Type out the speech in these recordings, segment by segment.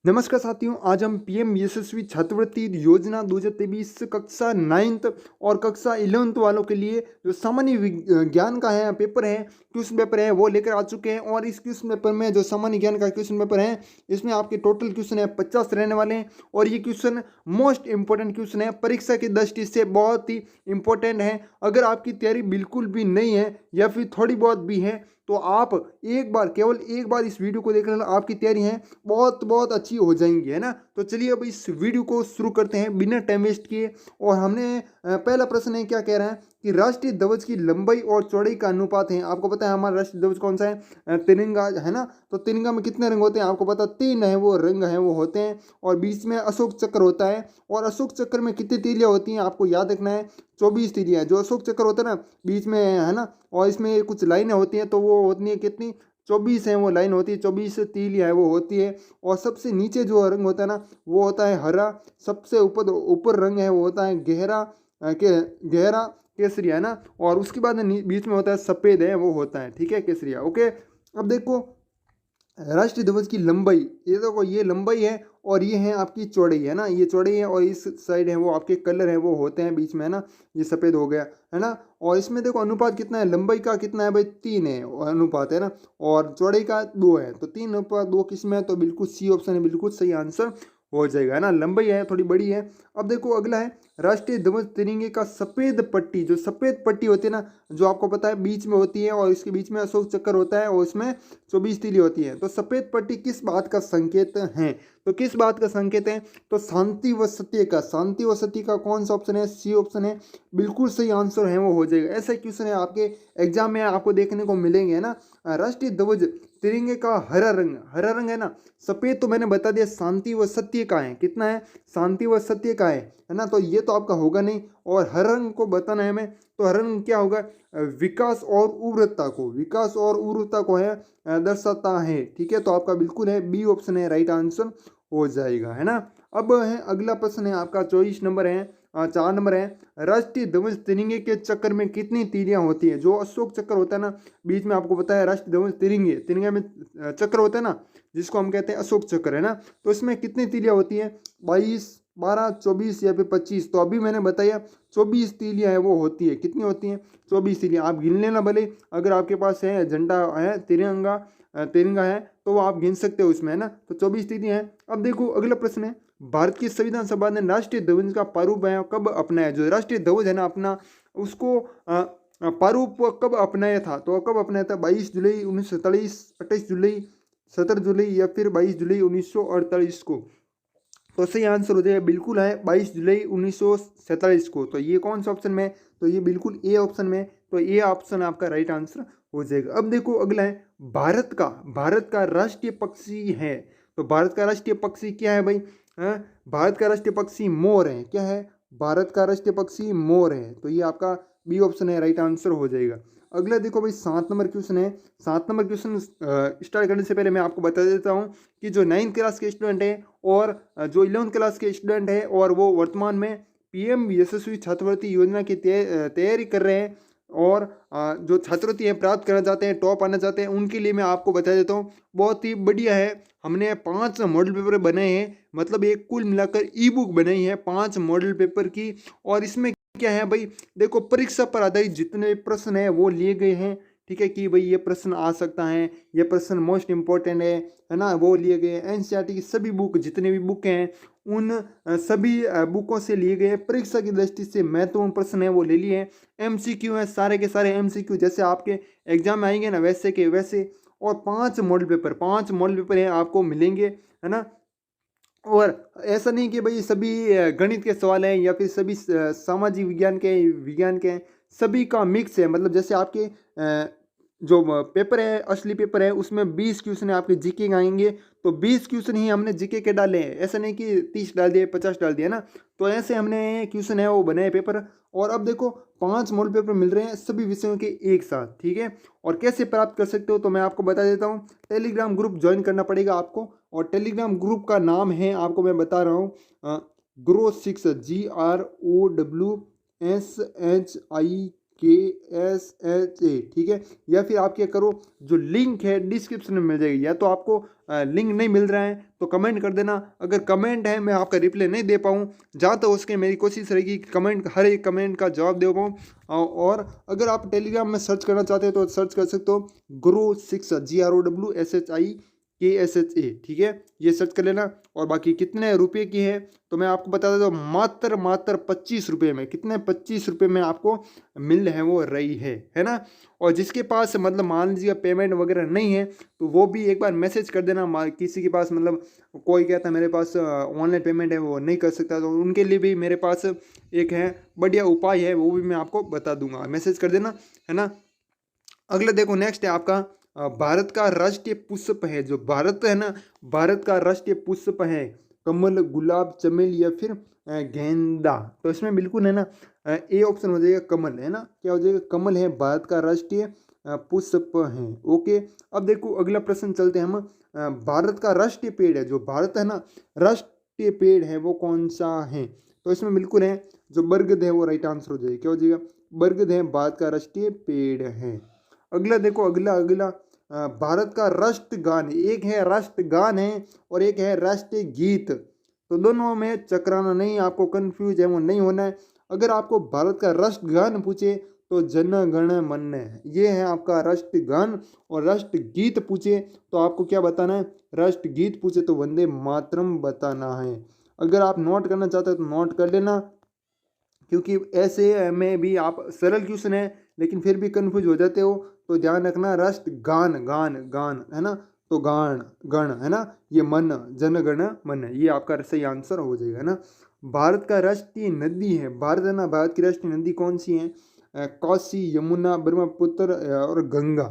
नमस्कार साथियों, आज हम पीएम यशस्वी छात्रवृत्ति योजना 2023 कक्षा 9th और कक्षा 11th वालों के लिए जो सामान्य ज्ञान का है पेपर है, क्वेश्चन पेपर है, वो लेकर आ चुके हैं। और इस क्वेश्चन पेपर में जो सामान्य ज्ञान का क्वेश्चन पेपर है, इसमें आपके टोटल क्वेश्चन है 50 रहने वाले हैं। और ये क्वेश्चन मोस्ट इंपॉर्टेंट क्वेश्चन है, परीक्षा की दृष्टि से बहुत ही इंपॉर्टेंट है। अगर आपकी तैयारी बिल्कुल भी नहीं है या फिर थोड़ी बहुत भी है, तो आप एक बार, केवल एक बार इस वीडियो को देख लेना, आपकी तैयारी है बहुत बहुत अच्छी हो जाएंगी, है ना। तो चलिए अब इस वीडियो को शुरू करते हैं बिना टाइम वेस्ट किए। और हमने पहला प्रश्न है, क्या कह रहा है कि राष्ट्रीय ध्वज की लंबाई और चौड़ाई का अनुपात है। आपको पता है हमारा राष्ट्रीय ध्वज कौन सा है, तिरंगा, है ना। तो तिरंगा में कितने रंग होते हैं आपको पता, 3 है वो रंग है वो होते हैं। और बीच में अशोक चक्र होता है। और अशोक चक्र में कितनी तीलियां होती हैं आपको याद रखना है, 24 तीलियां। जो अशोक चक्र होता है ना बीच में, है ना, और इसमें कुछ लाइनें होती हैं, तो वो होती हैं कितनी, 24 है वो लाइन होती है, 24 तीलियां है वो होती है। और सबसे नीचे जो रंग होता है ना, वो होता है हरा। सबसे ऊपर ऊपर रंग है वो होता है गहरा केसरिया, है ना। और उसके बाद बीच में होता है सफ़ेद है वो होता है, ठीक है, केसरिया। ओके, अब देखो राष्ट्रीय ध्वज की लंबाई, ये देखो ये लंबाई है और ये है आपकी चौड़ाई, है ना। ये चौड़ाई है और इस साइड है वो आपके कलर है वो होते हैं बीच में, है ना। ये सफ़ेद हो गया, है ना। और इसमें देखो अनुपात कितना है, लंबाई का कितना है भाई, 3 है अनुपात, है ना। और चौड़ाई का 2 है, तो 3:2 किस में है, तो बिल्कुल सी ऑप्शन है, बिल्कुल सही आंसर हो जाएगा, है ना। लंबाई है थोड़ी बड़ी है। अब देखो अगला है राष्ट्रीय ध्वज तिरंगे का सफ़ेद पट्टी, जो सफ़ेद पट्टी होती है ना, जो आपको पता है बीच में होती है, और इसके बीच में अशोक चक्र होता है और इसमें 24 तीली होती है। तो सफ़ेद पट्टी किस बात का संकेत है, तो किस बात का संकेत है, तो शांति व सत्य का। शांति व सत्य का कौन सा ऑप्शन है, सी ऑप्शन है, बिल्कुल सही आंसर है वो हो जाएगा। ऐसा क्वेश्चन है आपके एग्जाम में आपको देखने को मिलेंगे, है ना। राष्ट्रीय ध्वज तिरंगे का हरा रंग, हरा रंग है ना। सफ़ेद तो मैंने बता दिया शांति व सत्य का है, कितना है, शांति व सत्य का है ना। तो ये तो आपका होगा नहीं। और हरा रंग को बताना है हमें, तो हरा रंग क्या होगा, विकास और उग्रता को, विकास और उग्रता को है दर्शाता है, ठीक है। तो आपका बिल्कुल है बी ऑप्शन है राइट आंसर हो जाएगा, है ना। अब है अगला प्रश्न है आपका 24 नंबर है, 4 नंबर है, राष्ट्रीय ध्वज तिरंगे के चक्कर में कितनी तीलियां होती है। जो अशोक चक्र होता है ना बीच में, आपको पता है राष्ट्रीय ध्वज तिरंगे, तिरंगे में चक्र होता है ना, जिसको हम कहते हैं अशोक चक्र, है ना। तो इसमें कितनी तीलियां होती हैं, 22, 12, 24 या फिर 25। तो अभी मैंने बताया 24 तीलियां है वो होती है, कितनी होती हैं, 24 तीलियां। आप गिन लेना भले, अगर आपके पास है झंडा है, तिरंगा तिरंगा है, तो वो आप गिन सकते हो इसमें, है ना। तो 24 तीलियां हैं। अब देखो अगला प्रश्न है, भारत की संविधान सभा ने राष्ट्रीय ध्वज का प्रारूप है कब अपनाया। जो राष्ट्रीय ध्वज है ना अपना, उसको प्रारूप कब अपनाया था, तो कब अपनाया था, 22 जुलाई 1947, 28 जुलाई, 17 जुलाई या फिर 22 जुलाई 1948 को। तो सही आंसर हो जाएगा, बिल्कुल है 22 जुलाई 1947 को। तो ये कौन सा ऑप्शन में, तो ये बिल्कुल ए ऑप्शन में। तो ए ऑप्शन आपका राइट आंसर हो जाएगा। अब देखो अगला है, भारत का राष्ट्रीय पक्षी है। तो भारत का राष्ट्रीय पक्षी क्या है भाई, भारत का राष्ट्रीय पक्षी मोर है, क्या है, भारत का राष्ट्रीय पक्षी मोर है। तो ये आपका बी ऑप्शन है राइट आंसर हो जाएगा। अगला देखो भाई 7 नंबर क्वेश्चन है। 7 नंबर क्वेश्चन स्टार्ट करने से पहले मैं आपको बता देता हूँ कि जो 9th क्लास के स्टूडेंट हैं और जो 11th क्लास के स्टूडेंट हैं और वो वर्तमान में पीएम यशस्वी छात्रवृत्ति योजना की तैयारी कर रहे हैं और जो छात्रवृत्ति है प्राप्त करना चाहते हैं, टॉप आना चाहते हैं, उनके लिए मैं आपको बता देता हूँ, बहुत ही बढ़िया है। हमने 5 मॉडल पेपर बनाए हैं, मतलब एक कुल मिलाकर ई बुक बनाई है 5 मॉडल पेपर की। और इसमें क्या है भाई, देखो परीक्षा पर आधारित जितने प्रश्न है वो लिए गए हैं, ठीक है, कि भाई ये प्रश्न आ सकता है, ये प्रश्न मोस्ट इंपॉर्टेंट है ना, वो लिए गए हैं। एनसीईआरटी की सभी बुक, जितने भी बुक हैं, उन सभी बुकों से लिए गए हैं। परीक्षा की दृष्टि से महत्वपूर्ण प्रश्न है वो ले लिए हैं। एमसीक्यू है, सारे के सारे एमसीक्यू जैसे आपके एग्जाम में आएंगे ना वैसे के वैसे। और 5 मॉडल पेपर हैं आपको मिलेंगे, है ना। और ऐसा नहीं कि भाई सभी गणित के सवाल हैं या फिर सभी सामाजिक विज्ञान के हैं, सभी का मिक्स है। मतलब जैसे आपके जो पेपर है, असली पेपर है, उसमें 20 क्वेश्चन आपके जीके के आएंगे, तो 20 क्वेश्चन ही हमने जीके के डाले हैं। ऐसा नहीं कि 30 डाल दिए, 50 डाल दिया ना। तो ऐसे हमने क्वेश्चन है वो बनाए पेपर। और अब देखो 5 मॉडल पेपर मिल रहे हैं सभी विषयों के एक साथ, ठीक है। और कैसे प्राप्त कर सकते हो, तो मैं आपको बता देता हूँ, टेलीग्राम ग्रुप ज्वाइन करना पड़ेगा आपको। और टेलीग्राम ग्रुप का नाम है, आपको मैं बता रहा हूँ, ग्रो 6, GROWSHIX, KSHA, ठीक है। या फिर आप क्या करो, जो लिंक है डिस्क्रिप्शन में मिल जाएगी, या तो आपको लिंक नहीं मिल रहा है तो कमेंट कर देना। अगर कमेंट है मैं आपका रिप्लाई नहीं दे पाऊँ, जहाँ तक हो सके मेरी कोशिश रहेगी कि कमेंट, हर एक कमेंट का जवाब दे पाऊँ। और अगर आप टेलीग्राम में सर्च करना चाहते हो तो सर्च कर सकते हो ग्रो शिक्षा, GROWSHIKSHA, ठीक है, ये सर्च कर लेना। और बाकी कितने रुपए की है तो मैं आपको बता देता हूँ, मात्र 25 रुपये में, कितने 25 रुपये में आपको मिल है वो रही है ना। और जिसके पास मतलब मान लीजिए पेमेंट वगैरह नहीं है तो वो भी एक बार मैसेज कर देना। किसी के पास मतलब कोई कहता है मेरे पास ऑनलाइन पेमेंट है वो नहीं कर सकता, तो उनके लिए भी मेरे पास एक है बढ़िया उपाय है, वो भी मैं आपको बता दूंगा, मैसेज कर देना, है ना। अगला देखो, नेक्स्ट है आपका भारत का राष्ट्रीय पुष्प है, जो भारत है ना, भारत का राष्ट्रीय पुष्प है कमल, गुलाब, चमेली या फिर गेंदा। तो इसमें बिल्कुल है ना ए ऑप्शन हो जाएगा कमल, है ना, क्या हो जाएगा, कमल है भारत का राष्ट्रीय पुष्प है। ओके, अब देखो अगला प्रश्न चलते हैं हम। भारत का राष्ट्रीय पेड़ है, जो भारत है ना राष्ट्रीय पेड़ है वो कौन सा है, तो इसमें बिल्कुल है जो बरगद है वो राइट आंसर हो जाएगा, क्या हो जाएगा, बरगद है भारत का राष्ट्रीय पेड़ है। अगला देखो, अगला अगला भारत का राष्ट्रगान, एक है राष्ट्रगान है और एक है राष्ट्रीय गीत, तो दोनों में चकराना नहीं, आपको कंफ्यूज है वो नहीं होना है। अगर आपको भारत का राष्ट्रगान पूछे तो जन गण मन, ये है आपका राष्ट्रगान, और राष्ट्रगीत पूछे तो आपको क्या बताना है, राष्ट्रगीत पूछे तो वंदे मातरम बताना है। अगर आप नोट करना चाहते हो तो नोट कर लेना, क्योंकि ऐसे में भी आप सरल क्वेश्चन है लेकिन फिर भी कंफ्यूज हो जाते हो, तो ध्यान रखना, राष्ट्र गान, गान गान है ना, तो गान गण है ना, ये मन, जन गण मन, ये आपका सही आंसर हो जाएगा, है ना। भारत का राष्ट्रीय नदी है, भारत है ना, भारत की राष्ट्रीय नदी कौन सी है, कोसी, यमुना, ब्रह्मपुत्र और गंगा।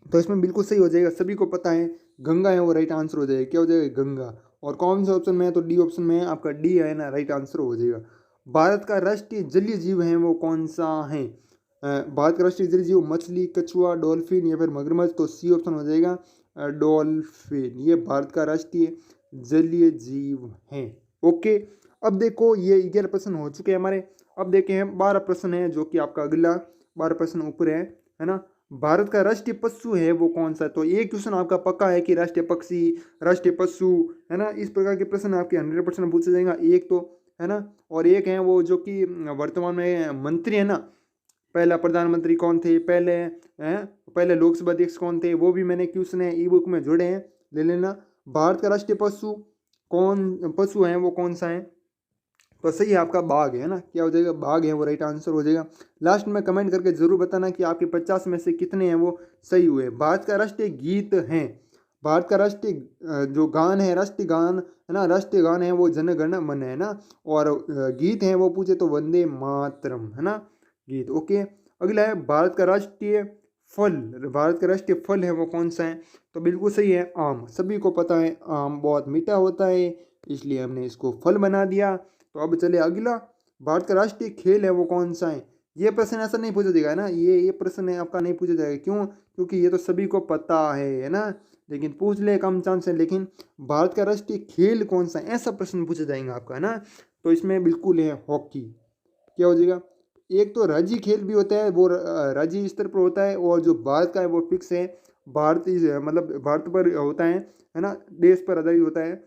तो इसमें बिल्कुल सही हो जाएगा, सभी को पता है गंगा है वो राइट आंसर हो जाएगा, क्या हो जाएगा, गंगा। और कौन सा ऑप्शन में है, तो डी ऑप्शन में है, आपका डी है ना राइट आंसर हो जाएगा। भारत का राष्ट्रीय जलीय जीव है वो कौन सा है, भारत का राष्ट्रीय जलीय जीव मछली, कछुआ, डॉल्फिन या फिर मगरमच्छ, तो सी ऑप्शन हो जाएगा डॉल्फिन, ये भारत का राष्ट्रीय जलीय जीव है। ओके, अब देखो ये 11 प्रश्न हो चुके हैं हमारे। अब देखे हैं 12 प्रश्न है, जो कि आपका अगला 12 प्रश्न ऊपर है ना। भारत का राष्ट्रीय पशु है वो कौन सा, तो ये क्वेश्चन आपका पक्का है कि राष्ट्रीय पक्षी, राष्ट्रीय पशु, है ना, इस प्रकार के प्रश्न आपके 100% पूछे जाएगा, एक तो है ना। और एक है वो जो कि वर्तमान में मंत्री है ना, पहला प्रधानमंत्री कौन थे, पहले हैं, पहले लोकसभा अध्यक्ष कौन थे, वो भी मैंने क्वेश्चन है ई बुक में जोड़े हैं, ले लेना। भारत का राष्ट्रीय पशु है वो कौन सा है, तो सही है आपका बाघ, है ना, क्या हो जाएगा, बाघ है वो राइट आंसर हो जाएगा। लास्ट में कमेंट करके जरूर बताना कि आपके 50 में से कितने हैं वो सही हुए। भारत का राष्ट्रीय गीत है, भारत का राष्ट्रीय जो गान है, राष्ट्रीय गान है ना, राष्ट्रीय गान है वो जन गण मन, है ना। और गीत है वो पूछे तो वंदे मातरम, है ना, गीत। ओके, अगला है भारत का राष्ट्रीय फल, भारत का राष्ट्रीय फल है वो कौन सा है, तो बिल्कुल सही है आम, सभी को पता है आम बहुत मीठा होता है, इसलिए हमने इसको फल बना दिया। तो अब चले अगला, भारत का राष्ट्रीय खेल है वो कौन सा है, ये प्रश्न ऐसा नहीं पूछा जाएगा ना, ये प्रश्न है आपका नहीं पूछा जाएगा, क्यों, क्योंकि ये तो सभी को पता है ना, लेकिन पूछ ले कम चांस है। लेकिन भारत का राष्ट्रीय खेल कौन सा है, ऐसा प्रश्न पूछा जाएगा आपका, है ना। तो इसमें बिल्कुल है हॉकी, क्या हो जाएगा, एक तो राज्य खेल भी होता है वो राज्य स्तर पर होता है, और जो भारत का है वो फिक्स है, भारतीय मतलब भारत पर होता है ना, देश पर आधारित होता है।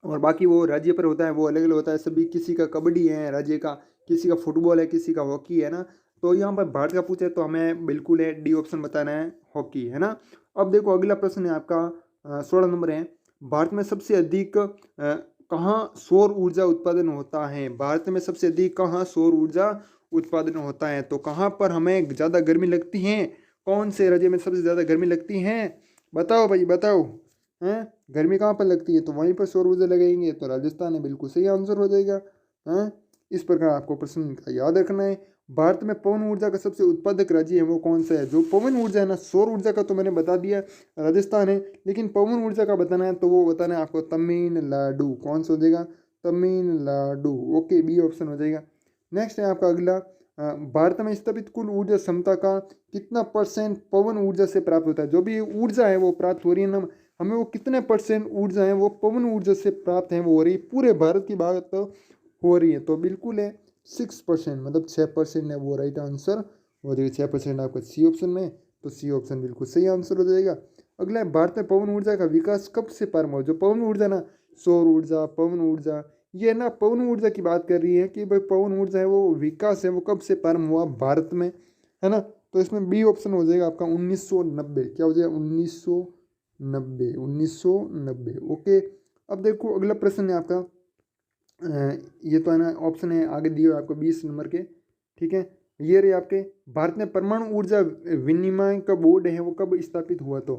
और बाकी वो राज्य पर होता है वो अलग अलग होता है, सभी किसी का कबड्डी है राज्य का, किसी का फुटबॉल है, किसी का हॉकी है ना। तो यहाँ पर भारत का पूछे तो हमें बिल्कुल है डी ऑप्शन बताना है, हॉकी, है ना। अब देखो अगला प्रश्न है आपका 16 नंबर है, भारत में सबसे अधिक कहाँ सौर ऊर्जा उत्पादन होता है, भारत में सबसे अधिक कहाँ सौर ऊर्जा उत्पादन होता है, तो कहाँ पर हमें ज़्यादा गर्मी लगती है, कौन से राज्य में सबसे ज़्यादा गर्मी लगती है, बताओ भाई बताओ, हैं, गर्मी कहाँ पर लगती है, तो वहीं पर सौर ऊर्जा लगाएंगे, तो राजस्थान है, बिल्कुल सही आंसर हो जाएगा। हैं, इस प्रकार आपको प्रश्न का याद रखना है। भारत में पवन ऊर्जा का सबसे उत्पादक राज्य है वो कौन सा है, जो पवन ऊर्जा है ना, सौर ऊर्जा का तो मैंने बता दिया राजस्थान है, लेकिन पवन ऊर्जा का बताना है तो वो बताना है आपको तमिलनाडु, कौन सा हो जाएगा, तमिलनाडु। ओके, बी ऑप्शन हो जाएगा। नेक्स्ट है आपका अगला, भारत में स्थापित कुल ऊर्जा क्षमता का कितना % पवन ऊर्जा से प्राप्त होता है, जो भी ऊर्जा है वो प्राप्त हो रही है ना, हमें वो कितने % ऊर्जा है वो पवन ऊर्जा से प्राप्त है वो हो रही है, पूरे भारत की बात तो हो रही है, तो बिल्कुल है 6%, मतलब 6% है वो राइट आंसर हो जाएगा। 6% आपका सी ऑप्शन में, तो सी ऑप्शन बिल्कुल सही आंसर हो जाएगा। अगला है, भारत में पवन ऊर्जा का विकास कब से प्रारंभ हुआ। जो पवन ऊर्जा ना, सौर ऊर्जा, पवन ऊर्जा, ये ना पवन ऊर्जा की बात कर रही है कि भाई पवन ऊर्जा है वो विकास है वो कब से प्रारंभ हुआ भारत में, है ना। तो इसमें बी ऑप्शन हो जाएगा आपका 1990। क्या हो जाएगा, 1990, 1990। ओके। अब देखो अगला प्रश्न है आपका, ये तो है ना ऑप्शन है आगे दिए हुए आपको 20 नंबर के, ठीक है। ये रहे आपके, भारत में परमाणु ऊर्जा विनिमय का बोर्ड है वो कब स्थापित हुआ, तो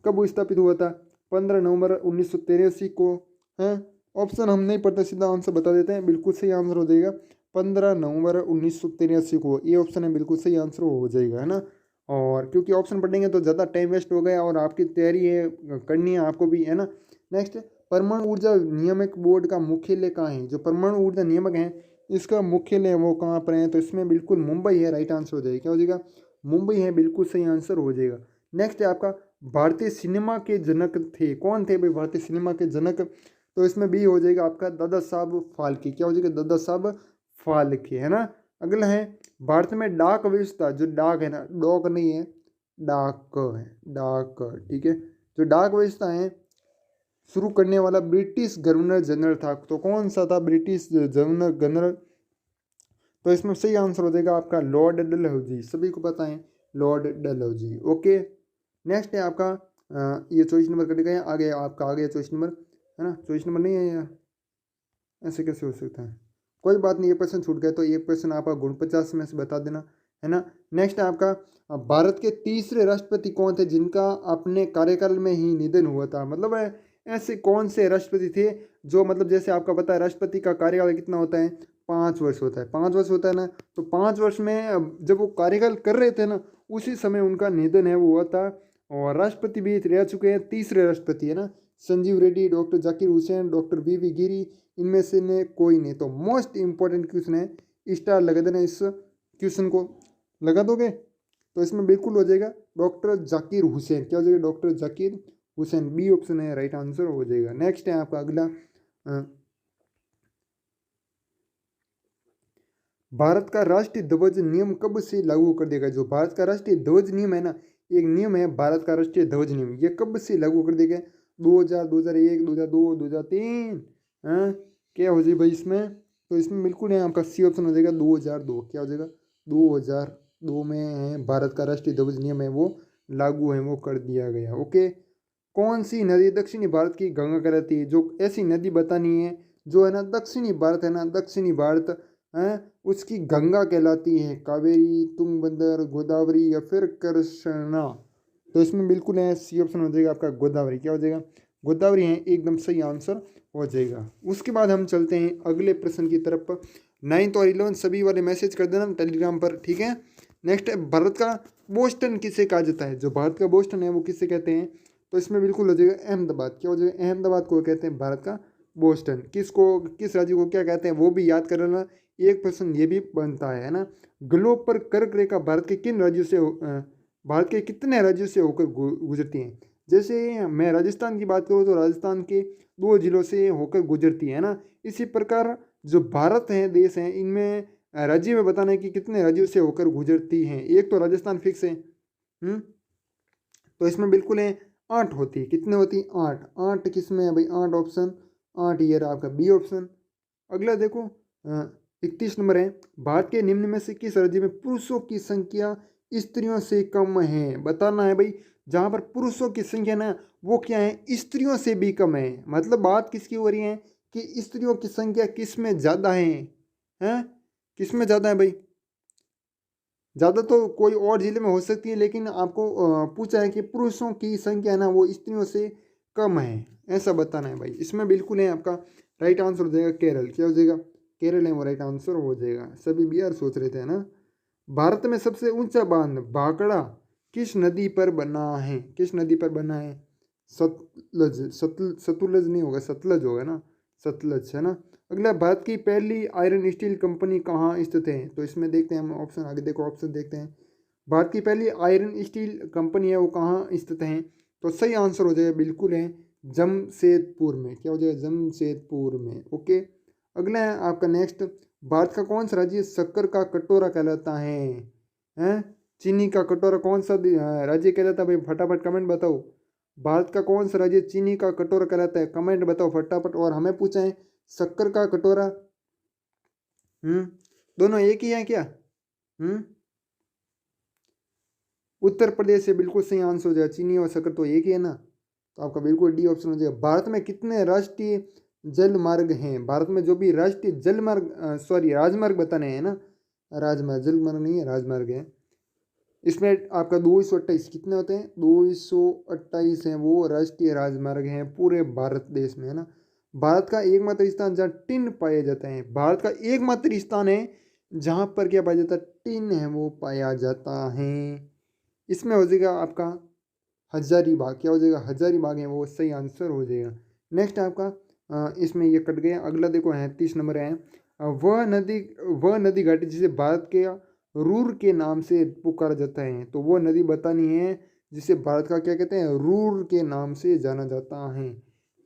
कब वो स्थापित हुआ था, 15 नवंबर 1983 को, है। ऑप्शन हम नहीं पढ़ते, सीधा आंसर बता देते हैं, बिल्कुल सही आंसर हो जाएगा 15 नवंबर 1983 को, ये ऑप्शन है बिल्कुल सही आंसर हो जाएगा, है ना। और क्योंकि ऑप्शन पढ़ेंगे तो ज़्यादा टाइम वेस्ट हो गया और आपकी तैयारी है करनी है आपको भी, है ना। नेक्स्ट, परमाणु ऊर्जा नियामक बोर्ड का मुख्यालय कहाँ है। जो परमाणु ऊर्जा नियामक है इसका मुख्यालय वो कहाँ पर है, तो इसमें बिल्कुल मुंबई है, राइट आंसर हो जाएगा। क्या हो जाएगा, मुंबई है, बिल्कुल सही आंसर हो जाएगा। नेक्स्ट है आपका, भारतीय सिनेमा के जनक थे, कौन थे भाई भारतीय सिनेमा के जनक, तो इसमें भी हो जाएगा आपका दादा साहब फाल्के। क्या हो जाएगा, दादा साहब फाल्के, है ना। अगला है, भारत में डाक व्यवस्था, जो डाक है ना, डॉक नहीं है, डाक है, डाक, ठीक है। जो डाक व्यवस्था है शुरू करने वाला ब्रिटिश गवर्नर जनरल था, तो कौन सा था ब्रिटिश गवर्नर जनरल, तो इसमें सही आंसर हो जाएगा आपका लॉर्ड डलहौजी, सभी को पता है लॉर्ड डलहौजी। ओके। नेक्स्ट है आपका, ये 24 नंबर कट गए, आगे आपका आ गया 24 नंबर, है ना। 24 नंबर नहीं है यार, ऐसे कैसे हो सकता है, कोई बात नहीं, ये क्वेश्चन छूट गया तो एक क्वेश्चन आपका गुण 50 में से बता देना, है ना। नेक्स्ट है आपका, भारत के तीसरे राष्ट्रपति कौन थे जिनका अपने कार्यकाल में ही निधन हुआ था, मतलब ऐसे कौन से राष्ट्रपति थे जो, मतलब जैसे आपका पता है राष्ट्रपति का कार्यकाल कितना होता है, 5 वर्ष होता है, 5 वर्ष होता है ना। तो 5 वर्ष में जब वो कार्यकाल कर रहे थे ना उसी समय उनका निधन है वो हुआ था। और राष्ट्रपति भी रह चुके हैं तीसरे राष्ट्रपति, है ना, Sanjeev Reddy, doctor Zakir Hussain, doctor V Giri, इनमें से ने कोई नहीं। तो मोस्ट इंपॉर्टेंट क्वेश्चन है, स्टार लगा देना इस क्वेश्चन को, लगा दोगे तो इसमें बिल्कुल हो जाएगा डॉक्टर जाकिर हुसैन। क्या हो जाएगा, doctor Zakir Hussain, B option है राइट आंसर हो जाएगा। नेक्स्ट है आपका अगला, भारत का राष्ट्रीय ध्वज नियम कब से लागू कर देगा। जो भारत का राष्ट्रीय ध्वज नियम है ना, एक नियम है भारत का राष्ट्रीय ध्वज नियम, ये कब से लागू कर देगा, 2000, 2001, 2002, 2003, हाँ क्या हो जाए भाई इसमें, तो इसमें बिल्कुल है आपका सी ऑप्शन हो जाएगा 2002। क्या हो जाएगा, 2002 में है भारत का राष्ट्रीय ध्वज नियम है वो लागू है, वो कर दिया गया। ओके। कौन सी नदी दक्षिणी भारत की गंगा कहलाती है, जो ऐसी नदी बतानी है जो है ना दक्षिणी भारत है ना, दक्षिणी भारत है उसकी गंगा कहलाती है, कावेरी, तुंगभद्र, गोदावरी या फिर कृष्णा, तो इसमें बिल्कुल है सी ऑप्शन हो जाएगा आपका गोदावरी। क्या हो जाएगा, गोदावरी है, एकदम सही आंसर हो जाएगा। उसके बाद हम चलते हैं अगले प्रश्न की तरफ। 9th और 11th सभी वाले मैसेज कर देना टेलीग्राम पर, ठीक है। नेक्स्ट है, भारत का बोस्टन किसे कहा जाता है। जो भारत का बोस्टन है वो किसे कहते हैं, तो इसमें बिल्कुल हो जाएगा अहमदाबाद। क्या हो जाएगा, अहमदाबाद को कहते हैं भारत का बोस्टन। किसको, किस राज्य को क्या कहते हैं वो भी याद कर लेना, एक प्रश्न ये भी बनता है ना। ग्लोब पर कर्क रेखा भारत के किन राज्यों से भारत के कितने राज्यों से होकर गुजरती हैं। जैसे मैं राजस्थान की बात करूँ तो राजस्थान के 2 जिलों से होकर गुजरती है ना। इसी प्रकार जो भारत है देश है इनमें राज्य में बताना है कि कितने राज्यों से होकर गुजरती हैं। एक तो राजस्थान फिक्स है, तो इसमें बिल्कुल है 8 होती है। कितने होती है, 8। 8 किस में है भाई, 8 ऑप्शन, 8 ये रहा आपका बी ऑप्शन। अगला देखो 31 नंबर है, भारत के निम्न में से किस राज्य में पुरुषों की संख्या स्त्रियों से कम है। बताना है भाई, जहाँ पर पुरुषों की संख्या ना वो क्या है, स्त्रियों से भी कम है। मतलब बात किसकी हो रही है कि स्त्रियों की संख्या किस में ज़्यादा है, हैं किस में ज़्यादा है भाई। ज़्यादा तो कोई और जिले में हो सकती है, लेकिन आपको पूछा है कि पुरुषों की संख्या ना वो स्त्रियों से कम है, ऐसा बताना है भाई। इसमें बिल्कुल है आपका राइट आंसर हो जाएगा केरल। क्या हो जाएगा, केरल है वो राइट आंसर हो जाएगा। सभी बिहार सोच रहे थे ना। भारत में सबसे ऊंचा बांध भाखड़ा किस नदी पर बना है, किस नदी पर बना है, सतलज, सतलुज नहीं होगा, सतलज होगा ना, सतलज है ना। अगला, भारत की पहली आयरन स्टील कंपनी कहाँ स्थित है। तो इसमें देखते हैं हम ऑप्शन, आगे देखो ऑप्शन देखते हैं। भारत की पहली आयरन स्टील कंपनी है वो कहाँ स्थित है, तो सही आंसर हो जाएगा बिल्कुल है जमशेदपुर में। क्या हो जाएगा, जमशेदपुर में। ओके। अगला है आपका नेक्स्ट, भारत का कौन सा राज्य शक्कर का कटोरा कहलाता है? हैं? चीनी का कटोरा कौन सा राज्य कहलाता है भाई? फटाफट कमेंट बताओ। भारत का कौन सा राज्य चीनी का कटोरा कहलाता है? कमेंट बताओ फटाफट। और हमें पूछा है शक्कर का कटोरा। दोनों एक ही है क्या? उत्तर प्रदेश से बिल्कुल सही आंसर हो जाएगा। चीनी और शक्कर तो एक ही है ना, तो आपका बिल्कुल डी ऑप्शन हो जाएगा। भारत में कितने राष्ट्रीय जल मार्ग हैं? भारत में जो भी राष्ट्रीय जल मार्ग राजमार्ग बताने हैं ना, राजमार्ग, जल मार्ग नहीं है, राजमार्ग है। इसमें आपका 228 कितने होते हैं? 228 हैं वो राष्ट्रीय राजमार्ग हैं पूरे भारत देश में, है ना। भारत का एकमात्र स्थान जहाँ टिन पाए जाते हैं, भारत का एकमात्र स्थान है जहाँ पर क्या पाया जाता है? टिन है वो पाया जाता है। इसमें हो जाएगा आपका हजारीबाग। क्या हो जाएगा? हजारीबाग है वो सही आंसर हो जाएगा। नेक्स्ट आपका इसमें ये कट गया। अगला देखो 30 नंबर है, वह नदी घाटी जिसे भारत के रूर के नाम से पुकारा जाता है। तो वो नदी बतानी है जिसे भारत का क्या कहते हैं? रूर के नाम से जाना जाता है।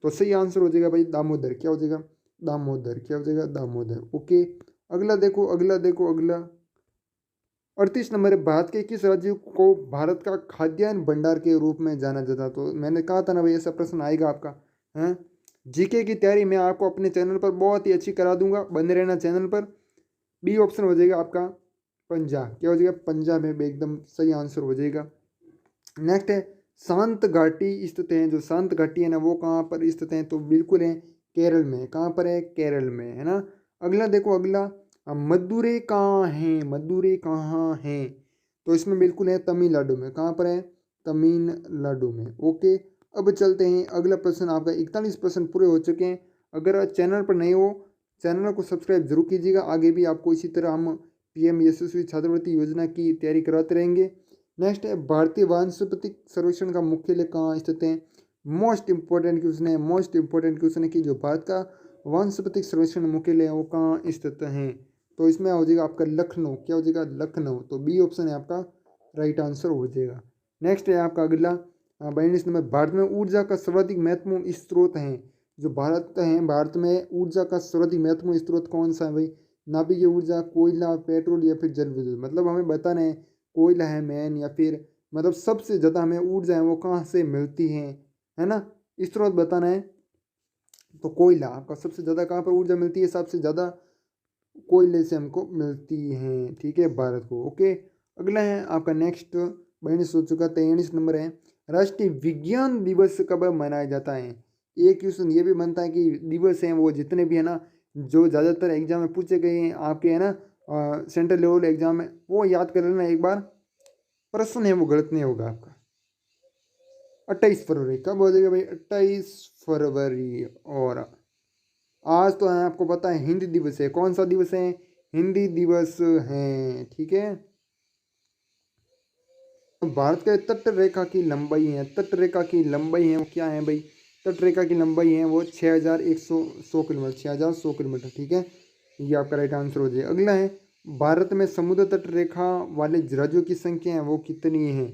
तो सही आंसर हो जाएगा भाई दामोदर। क्या हो जाएगा? दामोदर। क्या हो जाएगा? दामोदर। ओके, अगला देखो, अगला 38 नंबर है, भारत के किस राज्य को भारत का खाद्यान्न भंडार के रूप में जाना जाता? तो मैंने कहा था ना भाई ऐसा प्रश्न आएगा आपका। हैं? जीके की तैयारी मैं आपको अपने चैनल पर बहुत ही अच्छी करा दूंगा, बने रहना चैनल पर। बी ऑप्शन हो जाएगा आपका पंजाब। क्या हो जाएगा? पंजाब में एकदम सही आंसर हो जाएगा। नेक्स्ट है शांत घाटी स्थित है। जो शांत घाटी है ना वो कहाँ पर स्थित है? तो बिल्कुल है केरल में। कहाँ पर है? केरल में, है ना। अगला देखो, अगला मदुरै कहाँ है? मदुरै कहाँ है? तो इसमें बिल्कुल है तमिलनाडु में। कहाँ पर है? तमिलनाडु में। ओके, अब चलते हैं अगला प्रश्न। आपका 41 प्रश्न पूरे हो चुके हैं। अगर चैनल पर नए हो, चैनल को सब्सक्राइब जरूर कीजिएगा। आगे भी आपको इसी तरह हम पीएम यशस्वी छात्रवृत्ति योजना की तैयारी कराते रहेंगे। नेक्स्ट है भारतीय वानस्पतिक सर्वेक्षण का मुख्यालय कहाँ स्थित है? मोस्ट इंपॉर्टेंट क्वेश्चन है कि जो भारत का वानस्पतिक सर्वेक्षण मुख्यालय है वो कहाँ स्थित है? तो इसमें हो जाएगा आपका लखनऊ। क्या हो जाएगा? लखनऊ। तो बी ऑप्शन है आपका राइट आंसर हो जाएगा। नेक्स्ट है आपका अगला 42 नंबर, भारत में ऊर्जा का सर्वाधिक महत्वपूर्ण स्रोत है। जो भारत है, भारत में ऊर्जा का सर्वाधिक महत्वपूर्ण स्रोत कौन सा है भाई? नाभिकीय ऊर्जा, कोयला, पेट्रोल या फिर जल विद्युत। मतलब हमें बताना है कोयला है मेन, या फिर मतलब सबसे ज़्यादा हमें ऊर्जा है वो कहाँ से मिलती है ना, स्रोत बताना है। तो कोयला आपका सबसे ज़्यादा कहाँ पर ऊर्जा मिलती है? सबसे ज़्यादा कोयले से हमको मिलती हैं, ठीक है, भारत को। ओके, अगला है आपका नेक्स्ट 42 हो चुका, 43 नंबर है, राष्ट्रीय विज्ञान दिवस कब मनाया जाता है? एक क्वेश्चन ये भी बनता है कि दिवस हैं वो जितने भी है ना, जो ज़्यादातर एग्जाम में पूछे गए हैं आपके, है ना, सेंट्रल लेवल एग्जाम में, वो याद कर लेना एक बार। प्रश्न है वो गलत नहीं होगा आपका। 28 फरवरी कब हो जाएगा भाई? 28 फरवरी। और आज तो है आपको पता है हिंदी दिवस है। कौन सा दिवस है? हिंदी दिवस है, ठीक है। भारत के तट रेखा की लंबाई है, तट रेखा की लंबाई है वो क्या है भाई? तट रेखा की लंबाई है वो 6100 किलोमीटर, 6100 किलोमीटर, ठीक है। ये आपका राइट आंसर हो जाएगा। अगला है भारत में समुद्र तट रेखा वाले राज्यों की संख्या है वो कितनी है?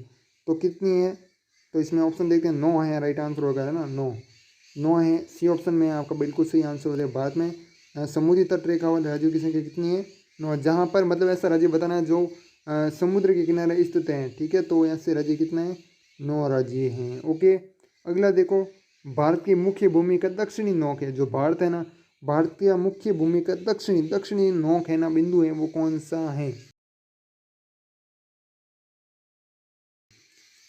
तो कितनी है? तो इसमें ऑप्शन देखते हैं, 9 है राइट आंसर होगा, है ना, 9 है। सी ऑप्शन में आपका बिल्कुल सही आंसर हो जाएगा। भारत में समुद्री तट रेखा वाले राज्यों की संख्या कितनी है? 9। जहाँ पर मतलब ऐसा राज्य बताना है जो समुद्र के किनारे स्थित हैं, ठीक है। तो यहाँ से राज्य कितना है? 9 राज्य हैं। ओके, अगला देखो, भारत की मुख्य भूमि का दक्षिणी नोक है। जो भारत है ना, भारत की मुख्य भूमि का दक्षिणी नोक है ना, बिंदु है, वो कौन सा है?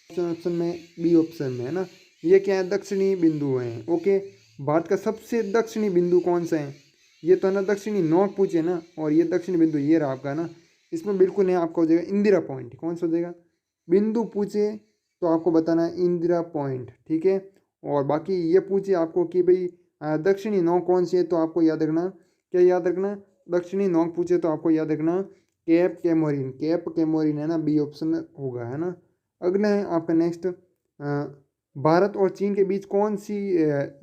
ऑप्शन में बी ऑप्शन में, है ना, ये क्या है? दक्षिणी बिंदु है। ओके, भारत का सबसे दक्षिणी बिंदु कौन सा है? ये तो है ना दक्षिणी नोक पूछे ना, और ये दक्षिणी बिंदु ये रहा आपका ना। इसमें बिल्कुल नहीं, आपका हो जाएगा इंदिरा पॉइंट। कौन सा हो जाएगा? बिंदु पूछे तो आपको बताना है इंदिरा पॉइंट, ठीक है। और बाकी ये पूछे आपको कि भाई दक्षिणी नोक कौन सी है, तो आपको याद रखना, क्या याद रखना? दक्षिणी नोक पूछे तो आपको याद रखना केप कैमोरिन। केप कैमोरिन है ना, बी ऑप्शन होगा, है ना। अगला है आपका नेक्स्ट, भारत और चीन के बीच कौन सी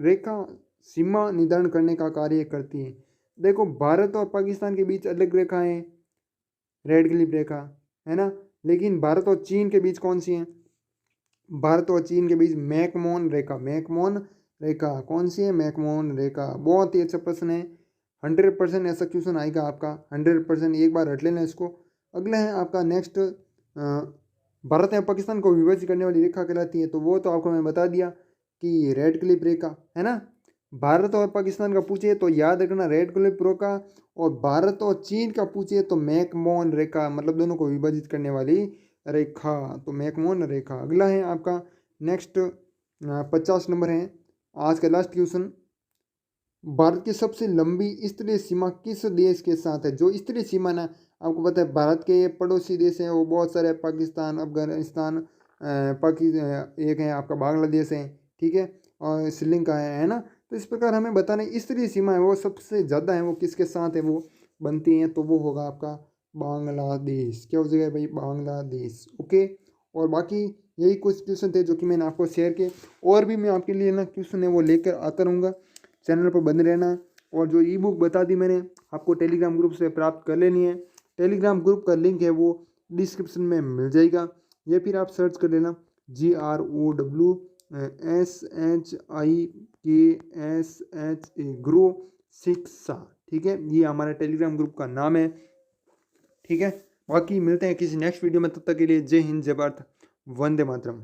रेखा सीमा निर्धारण करने का कार्य करती है? देखो, भारत और पाकिस्तान के बीच अलग रेखा है, रेड क्लिफ रेखा, है ना। लेकिन भारत और चीन के बीच कौन सी है? भारत और चीन के बीच मैकमोहन रेखा, मैकमोहन रेखा कौन सी है? मैकमोहन रेखा। बहुत ही अच्छा प्रश्न है, 100% ऐसा क्वेश्चन आएगा आपका, 100%। एक बार रट लेना इसको। अगला है आपका नेक्स्ट, भारत एवं पाकिस्तान को विभाजित करने वाली रेखा कहलाती है, तो वो तो आपको मैं बता दिया कि रेड क्लिप रेखा है ना। भारत और पाकिस्तान का पूछे तो याद रखना रेड क्लिप रेखा, और भारत और चीन का पूछे तो मैकमोहन रेखा, मतलब दोनों को विभाजित करने वाली रेखा, तो मैकमोहन रेखा। अगला है आपका नेक्स्ट 50 नंबर है आज का लास्ट क्वेश्चन। भारत की सबसे लंबी स्तरीय सीमा किस देश के साथ है? जो स्तरीय सीमा ना, आपको पता है भारत के पड़ोसी देश हैं वो बहुत सारे, पाकिस्तान, अफगानिस्तान, एक है आपका बांग्लादेश है, ठीक है, और श्रीलंका है ना। तो इस प्रकार हमें बताना स्तरीय सीमा है वो सबसे ज़्यादा है वो किसके साथ है वो बनती हैं, तो वो होगा आपका बांग्लादेश। क्या हो जाएगा भाई? बांग्लादेश। ओके। और बाकी यही कुछ क्वेश्चन थे जो कि मैंने आपको शेयर किए, और भी मैं आपके लिए ना क्वेश्चन है वो लेकर आता रहूँगा। चैनल पर बने रहना। और जो ई बुक बता दी मैंने आपको टेलीग्राम ग्रुप से प्राप्त कर लेनी है। टेलीग्राम ग्रुप का लिंक है वो डिस्क्रिप्शन में मिल जाएगा, या फिर आप सर्च कर लेना GROWSHIKSHA ग्रो शिक्षा, ठीक है, ये हमारा टेलीग्राम ग्रुप का नाम है, ठीक है। बाकी मिलते हैं किसी नेक्स्ट वीडियो में, तब तक के लिए जय हिंद, जय भारत, वंदे मातरम।